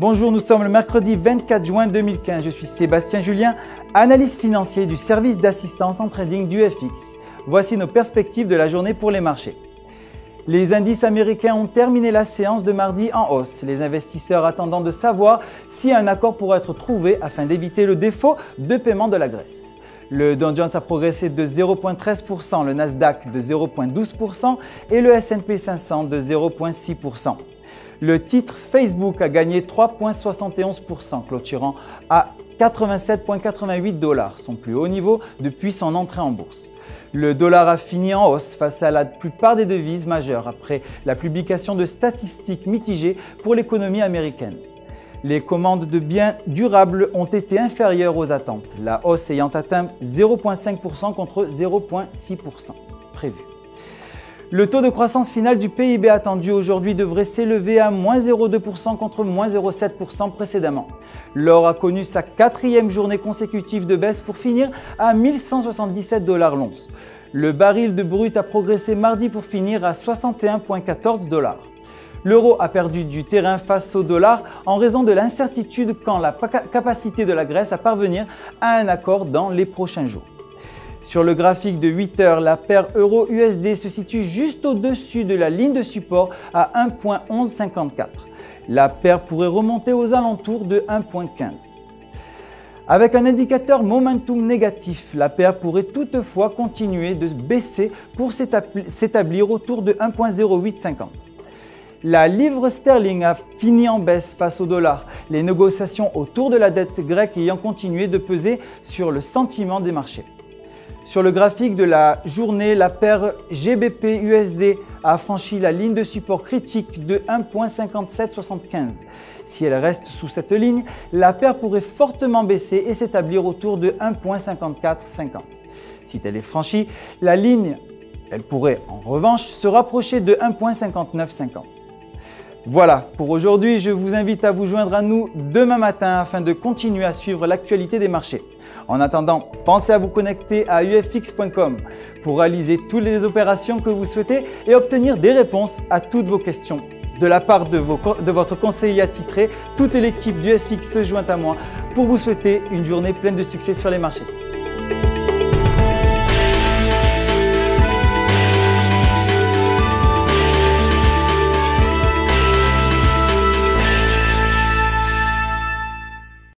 Bonjour, nous sommes le mercredi 24 juin 2015. Je suis Sébastien Julien, analyste financier du service d'assistance en trading du FX. Voici nos perspectives de la journée pour les marchés. Les indices américains ont terminé la séance de mardi en hausse, les investisseurs attendant de savoir si un accord pourrait être trouvé afin d'éviter le défaut de paiement de la Grèce. Le Dow Jones a progressé de 0,13%, le Nasdaq de 0,12% et le S&P 500 de 0,6%. Le titre Facebook a gagné 3,71%, clôturant à 87,88 $, son plus haut niveau depuis son entrée en bourse. Le dollar a fini en hausse face à la plupart des devises majeures après la publication de statistiques mitigées pour l'économie américaine. Les commandes de biens durables ont été inférieures aux attentes, la hausse ayant atteint 0,5% contre 0,6% prévu. Le taux de croissance finale du PIB attendu aujourd'hui devrait s'élever à moins 0,2% contre moins 0,7% précédemment. L'or a connu sa quatrième journée consécutive de baisse pour finir à 1177 $ l'once. Le baril de brut a progressé mardi pour finir à 61,14 $. L'euro a perdu du terrain face au dollar en raison de l'incertitude quant à la capacité de la Grèce à parvenir à un accord dans les prochains jours. Sur le graphique de 8 heures, la paire euro-USD se situe juste au-dessus de la ligne de support à 1,1154. La paire pourrait remonter aux alentours de 1,15. Avec un indicateur momentum négatif, la paire pourrait toutefois continuer de baisser pour s'établir autour de 1,0850. La livre sterling a fini en baisse face au dollar, les négociations autour de la dette grecque ayant continué de peser sur le sentiment des marchés. Sur le graphique de la journée, la paire GBP-USD a franchi la ligne de support critique de 1,5775. Si elle reste sous cette ligne, la paire pourrait fortement baisser et s'établir autour de 1,5450. Si elle est franchie, la ligne, elle pourrait en revanche se rapprocher de 1,5950. Voilà pour aujourd'hui, je vous invite à vous joindre à nous demain matin afin de continuer à suivre l'actualité des marchés. En attendant, pensez à vous connecter à ufx.com pour réaliser toutes les opérations que vous souhaitez et obtenir des réponses à toutes vos questions. De la part de votre conseiller attitré, toute l'équipe du FX se joint à moi pour vous souhaiter une journée pleine de succès sur les marchés.